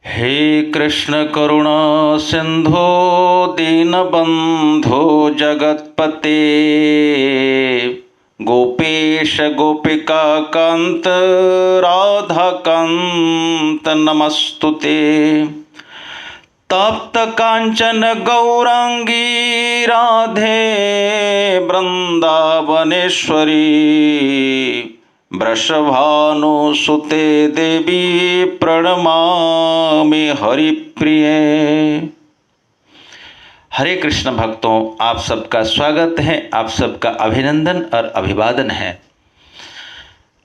हे कृष्ण करुणा सिंधो दीनबंधो जगत्पते गोपेश गोपिका कांत राधा कांत नमस्तुते। तप्त कांचन गौरांगी राधे वृंदावनेश्वरी वृषभानुसुते देवी प्रणमामि हरिप्रिये। हरे कृष्ण भक्तों, आप सबका स्वागत है, आप सबका अभिनंदन और अभिवादन है।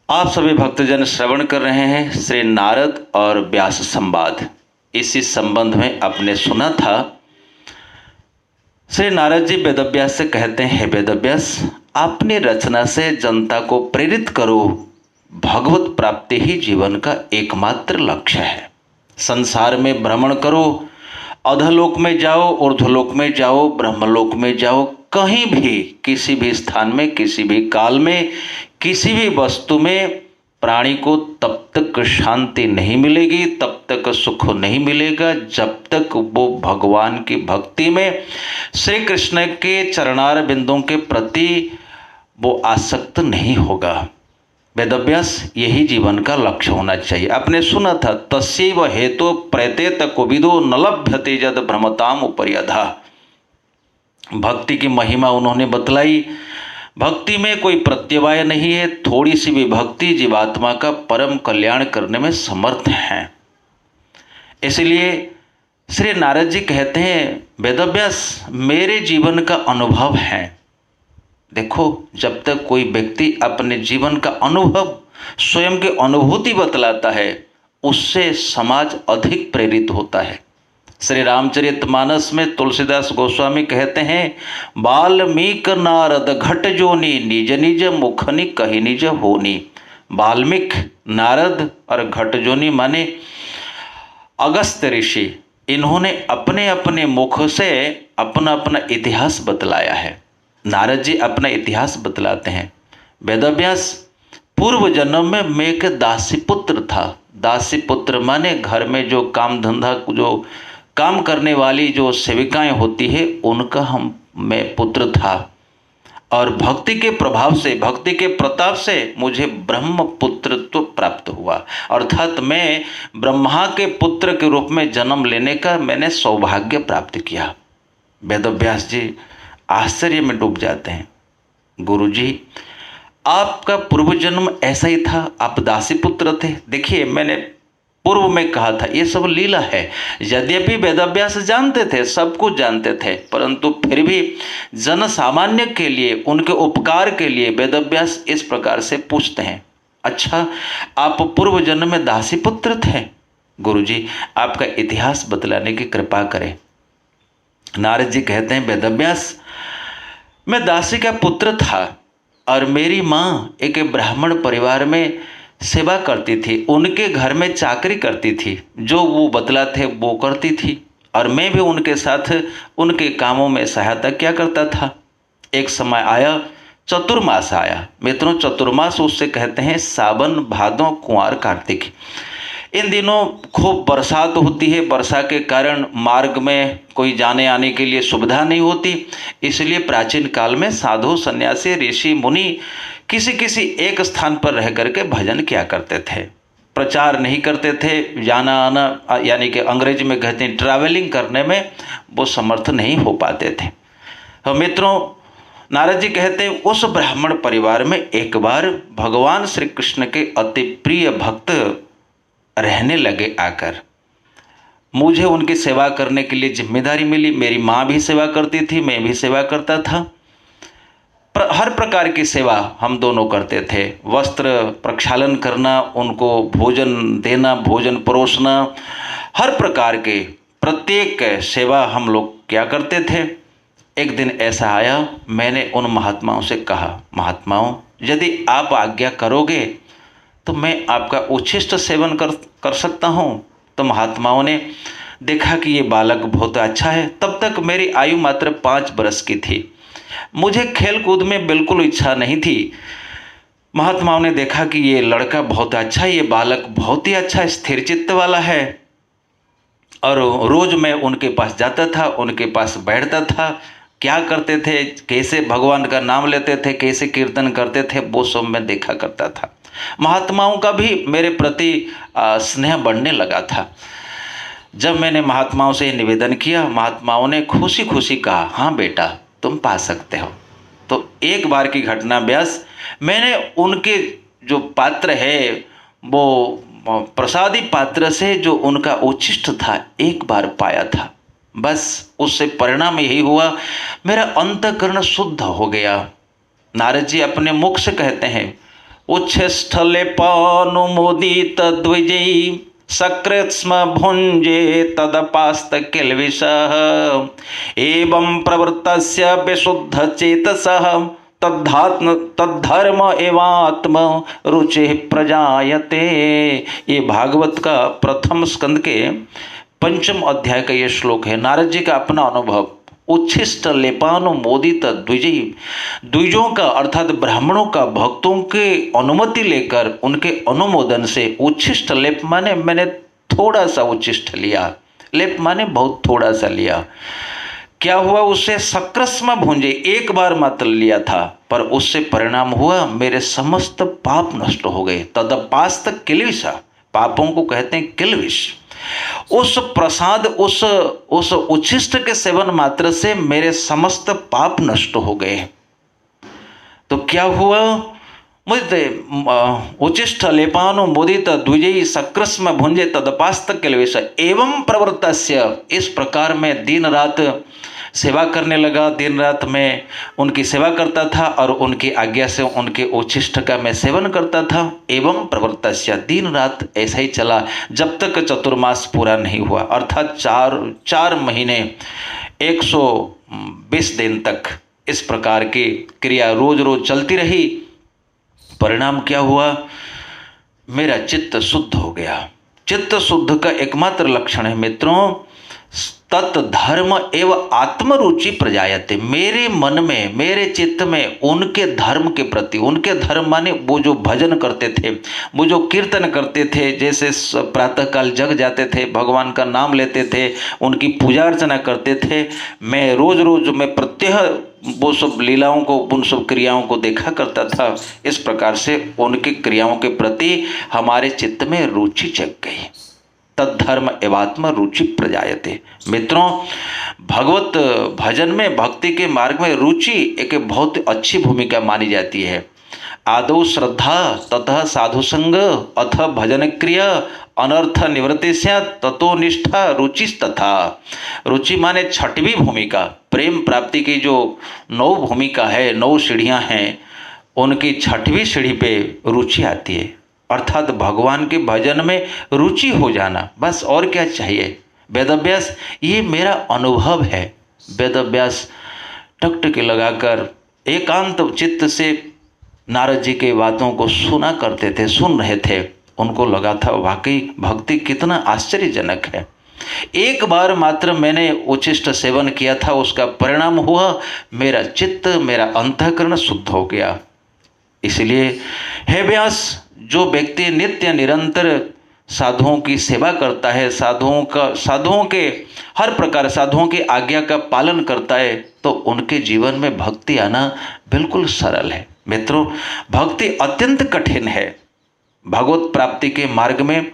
आप सभी भक्तजन श्रवण कर रहे हैं श्री नारद और व्यास संवाद। इसी संबंध में आपने सुना था, श्री नारद जी वेदव्यास से कहते हैं, हे वेदव्यास, अपनी रचना से जनता को प्रेरित करो। भगवत प्राप्ति ही जीवन का एकमात्र लक्ष्य है। संसार में भ्रमण करो, अधलोक में जाओ, ऊर्ध्वलोक में जाओ, ब्रह्मलोक में जाओ, कहीं भी, किसी भी स्थान में, किसी भी काल में, किसी भी वस्तु में प्राणी को तब तक शांति नहीं मिलेगी, तब तक सुख नहीं मिलेगा, जब तक वो भगवान की भक्ति में, श्री कृष्ण के चरणार बिंदों के प्रति वो आसक्त नहीं होगा। वेदव्यास, यही जीवन का लक्ष्य होना चाहिए। आपने सुना था, तस्यैव हेतु प्रत्येत कोविदो न लभ्यते यद भ्रमताम उपर्यधा। भक्ति की महिमा उन्होंने बतलाई। भक्ति में कोई प्रत्यवाय नहीं है, थोड़ी सी भी भक्ति जीवात्मा का परम कल्याण करने में समर्थ है। इसलिए श्री नारद जी कहते हैं, वेदव्यास, मेरे जीवन का अनुभव है। देखो, जब तक कोई व्यक्ति अपने जीवन का अनुभव, स्वयं की अनुभूति बतलाता है, उससे समाज अधिक प्रेरित होता है। श्री रामचरितमानस में तुलसीदास गोस्वामी कहते हैं, वाल्मीक नारद घट जोनी निज निज मुखनि कही निज होनी। वाल्मीक, नारद और घट जोनी माने अगस्त्य ऋषि, इन्होंने अपने अपने मुख से अपना अपना इतिहास बतलाया है। नारद जी अपना इतिहास बतलाते हैं, वेदव्यास, पूर्व जन्म में मैं एक दासी पुत्र था। दासी पुत्र माने घर में जो काम धंधा, जो काम करने वाली जो सेविकाएं होती है, उनका मैं पुत्र था। और भक्ति के प्रभाव से, भक्ति के प्रताप से मुझे ब्रह्म पुत्रत्व प्राप्त हुआ, अर्थात मैं ब्रह्मा के पुत्र के रूप में जन्म लेने का मैंने सौभाग्य प्राप्त किया। वेदव्यास जी आश्चर्य में डूब जाते हैं, गुरुजी, आपका पूर्व जन्म ऐसा ही था, आप दासी पुत्र थे। देखिए, मैंने पूर्व में कहा था, ये सब लीला है। यद्यपि वेदव्यास जानते थे, सब कुछ जानते थे, परंतु फिर भी जन सामान्य के लिए, उनके उपकार के लिए वेदव्यास इस प्रकार से पूछते हैं, अच्छा, आप पूर्व जन्म में दासी पुत्र थे? गुरुजी, आपका इतिहास बतलाने की कृपा करें। नारद जी कहते हैं, वेदव्यास, मैं दासी का पुत्र था और मेरी माँ एक ब्राह्मण परिवार में सेवा करती थी, उनके घर में चाकरी करती थी, जो वो बतलाते वो करती थी, और मैं भी उनके साथ उनके कामों में सहायता किया करता था। एक समय आया, चतुर्मास आया। मित्रों, चतुर्मास उससे कहते हैं सावन, भादों, कुंवार, कार्तिक। इन दिनों खूब बरसात होती है। वर्षा के कारण मार्ग में कोई जाने आने के लिए सुविधा नहीं होती, इसलिए प्राचीन काल में साधु, सन्यासी, ऋषि, मुनि किसी किसी एक स्थान पर रह करके भजन किया करते थे। प्रचार नहीं करते थे, जाना आना, यानी कि अंग्रेजी में कहते हैं ट्रैवलिंग करने में वो समर्थ नहीं हो पाते थे। तो मित्रों, नारद जी कहते हैं, उस ब्राह्मण परिवार में एक बार भगवान श्री कृष्ण के अति प्रिय भक्त रहने लगे आकर। मुझे उनकी सेवा करने के लिए जिम्मेदारी मिली। मेरी माँ भी सेवा करती थी, मैं भी सेवा करता था। हर प्रकार की सेवा हम दोनों करते थे। वस्त्र प्रक्षालन करना, उनको भोजन देना, भोजन परोसना, हर प्रकार के प्रत्येक सेवा हम लोग क्या करते थे। एक दिन ऐसा आया, मैंने उन महात्माओं से कहा, महात्माओं, यदि आप आज्ञा करोगे तो मैं आपका उच्छिष्ट सेवन कर सकता हूँ। तो महात्माओं ने देखा कि ये बालक बहुत अच्छा है। तब तक मेरी आयु मात्र 5 वर्ष की थी, मुझे खेल कूद में बिल्कुल इच्छा नहीं थी। महात्माओं ने देखा कि ये लड़का बहुत अच्छा है, ये बालक बहुत ही अच्छा स्थिर चित्त वाला है, और रोज़ मैं उनके पास जाता था, उनके पास बैठता था। क्या करते थे, कैसे भगवान का नाम लेते थे, कैसे कीर्तन करते थे, वो सब मैं देखा करता था। महात्माओं का भी मेरे प्रति स्नेह बढ़ने लगा था। जब मैंने महात्माओं से निवेदन किया, महात्माओं ने खुशी खुशी कहा, हाँ बेटा तुम पा सकते हो। तो एक बार की घटना व्यास, मैंने उनके जो पात्र है वो प्रसादी पात्र से जो उनका उच्छिष्ट था एक बार पाया था। बस उससे परिणाम यही हुआ, मेरा अंतःकरण शुद्ध हो गया। नारद जी अपने मुख से कहते हैं, उच्छस्थलेपानुमोदित द्विजै सकृत्स्म भुंजे तदपास्त किल्बिषः एवं प्रवृत्तस्य विशुद्ध चेतसः तद्धर्म एवात्म रुचि प्रजायते। ये भागवत का प्रथम स्कंद के 5 अध्याय का ये श्लोक है। नारद जी का अपना अनुभव। उच्छिष्ट लेपानुमोदित द्विजई, द्विजों का अर्थात ब्राह्मणों का भक्तों के अनुमति लेकर उनके अनुमोदन से, उच्छिष्ट लेप माने मैंने थोड़ा सा उच्छिष्ट लिया, लेप माने बहुत थोड़ा सा लिया। क्या हुआ, उससे सकृत्स्म भुंजे, एक बार मात्र लिया था, पर उससे परिणाम हुआ मेरे समस्त पाप नष्ट हो गए। तदपास्त किल्बिष, पापों को कहते हैं किल्बिष। उस प्रसाद, उस उच्छिष्ट के सेवन मात्र से मेरे समस्त पाप नष्ट हो गए। तो क्या हुआ, मुझे उच्छिष्ट लेपानुमोदित द्विजै सकृत्स्म भुंजे तदपास्त किल्बिष एवं प्रवृत्तस्य, इस प्रकार मैं दिन रात सेवा करने लगा। दिन रात मैं उनकी सेवा करता था और उनकी आज्ञा से उनके उच्छिष्ट का मैं सेवन करता था। एवं प्रवृत्तस्य, दिन रात ऐसा ही चला जब तक चतुर्मास पूरा नहीं हुआ, अर्थात 4 महीने 120 दिन तक इस प्रकार की क्रिया रोज रोज चलती रही। परिणाम क्या हुआ, मेरा चित्त शुद्ध हो गया। चित्त शुद्ध का एकमात्र लक्षण है मित्रों, तत् धर्म एवं आत्मरुचि प्रजायते। मेरे मन में, मेरे चित्त में उनके धर्म के प्रति, उनके धर्म माने वो जो भजन करते थे, वो जो कीर्तन करते थे, जैसे प्रातःकाल जग जाते थे, भगवान का नाम लेते थे, उनकी पूजा अर्चना करते थे, मैं रोज रोज मैं प्रत्यह वो सब लीलाओं को, उन सब क्रियाओं को देखा करता था। इस प्रकार से उनकी क्रियाओं के प्रति हमारे चित्त में रुचि जग गई। तद्धर्म एवात्म रुचि प्रजायते। मित्रों, भगवत भजन में, भक्ति के मार्ग में रुचि एक बहुत अच्छी भूमिका मानी जाती है। आदौ श्रद्धा ततः साधु संग अथ भजन क्रिया अनर्थ निवृत्ति स्यात् ततो निष्ठा रुचि तथा। रुचि माने 6वीं भूमिका, प्रेम प्राप्ति की जो 9 भूमिका है, 9 सीढ़ियाँ हैं, उनकी 6वीं सीढ़ी पे रुचि आती है, अर्थात भगवान के भजन में रुचि हो जाना। बस और क्या चाहिए। वेदव्यास, ये मेरा अनुभव है। वेदव्यास टकटकी लगाकर एकांत चित्त से नारद जी के बातों को सुना करते थे, सुन रहे थे। उनको लगा था वाकई भक्ति कितना आश्चर्यजनक है। एक बार मात्र मैंने उच्छिष्ट सेवन किया था, उसका परिणाम हुआ मेरा चित्त, मेरा अंतःकरण शुद्ध हो गया। इसलिए हे व्यास, जो व्यक्ति नित्य निरंतर साधुओं की सेवा करता है, साधुओं के हर प्रकार, साधुओं की आज्ञा का पालन करता है, तो उनके जीवन में भक्ति आना बिल्कुल सरल है। मित्रों, भक्ति अत्यंत कठिन है। भगवत प्राप्ति के मार्ग में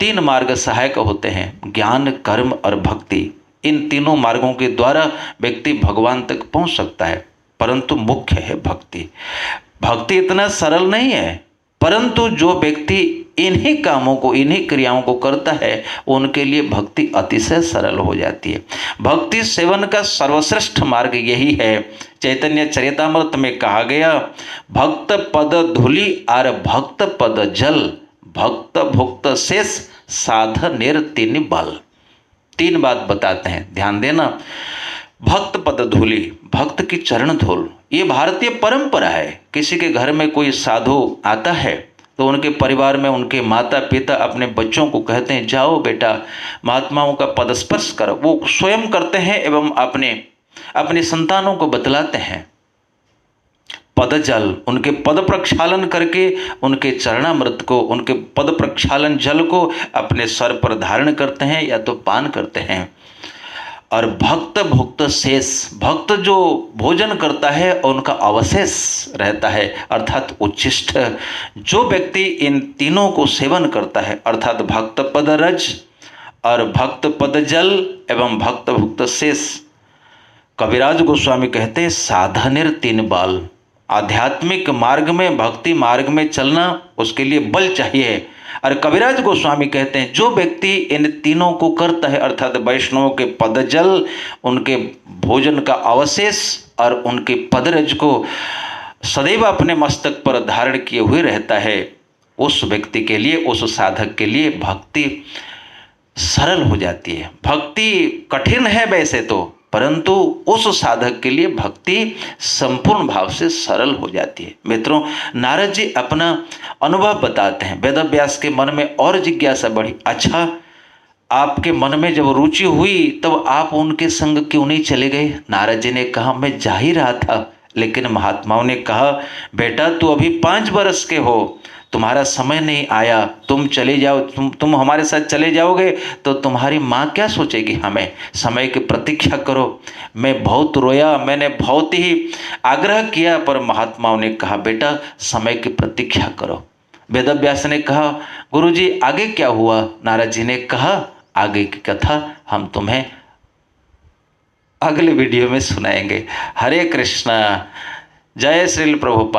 3 मार्ग सहायक होते हैं, ज्ञान, कर्म और भक्ति। इन तीनों मार्गों के द्वारा व्यक्ति भगवान तक पहुंच सकता है, परंतु मुख्य है भक्ति। भक्ति इतना सरल नहीं है, परंतु जो व्यक्ति इन्हीं कामों को, इन्हीं क्रियाओं को करता है, उनके लिए भक्ति अतिशय सरल हो जाती है। भक्ति सेवन का सर्वश्रेष्ठ मार्ग यही है। चैतन्य चरितामृत में कहा गया, भक्त पद धूलि आर भक्त पद जल, भक्त भुक्त शेष साधनेर 3 बल। 3 बात बताते हैं, ध्यान देना। भक्त पद धूलि, भक्त की चरण धूल, ये भारतीय परंपरा है। किसी के घर में कोई साधु आता है तो उनके परिवार में उनके माता पिता अपने बच्चों को कहते हैं, जाओ बेटा महात्माओं का पदस्पर्श करो। वो स्वयं करते हैं एवं अपने संतानों को बतलाते हैं। पदजल, उनके पद प्रक्षालन करके उनके चरणामृत को, उनके पद प्रक्षालन जल को अपने सर पर धारण करते हैं या तो पान करते हैं। और भक्त भुक्त शेष, भक्त जो भोजन करता है और उनका अवशेष रहता है अर्थात उच्छिष्ट, जो व्यक्ति इन तीनों को सेवन करता है अर्थात भक्त पद रज और भक्त पद जल एवं भक्त भुक्त शेष, कविराज गोस्वामी कहते हैं साधनेर तीन बाल। आध्यात्मिक मार्ग में, भक्ति मार्ग में चलना, उसके लिए बल चाहिए। और कविराज गोस्वामी कहते हैं जो व्यक्ति इन तीनों को करता है अर्थात वैष्णव के पदजल, उनके भोजन का अवशेष और उनके पदरज को सदैव अपने मस्तक पर धारण किए हुए रहता है, उस व्यक्ति के लिए, उस साधक के लिए भक्ति सरल हो जाती है। भक्ति कठिन है वैसे तो, परंतु उस साधक के लिए भक्ति संपूर्ण भाव से सरल हो जाती है। मित्रों, नारद जी अपना अनुभव बताते हैं। वेदव्यास के मन में और जिज्ञासा बढ़ी, अच्छा आपके मन में जब रुचि हुई तब आप उनके संग क्यों नहीं चले गए? नारद जी ने कहा मैं जा ही रहा था, लेकिन महात्माओं ने कहा बेटा तू अभी 5 वर्ष के हो, तुम्हारा समय नहीं आया, तुम चले जाओ, तुम हमारे साथ चले जाओगे तो तुम्हारी माँ क्या सोचेगी? हमें समय की प्रतीक्षा करो। मैं बहुत रोया, मैंने बहुत ही आग्रह किया, पर महात्माओं ने कहा बेटा समय की प्रतीक्षा करो। वेदव्यास ने कहा गुरुजी आगे क्या हुआ? नारद जी ने कहा आगे की कथा हम तुम्हें अगले वीडियो में सुनाएंगे। हरे कृष्णा, जय श्री प्रभुपाद।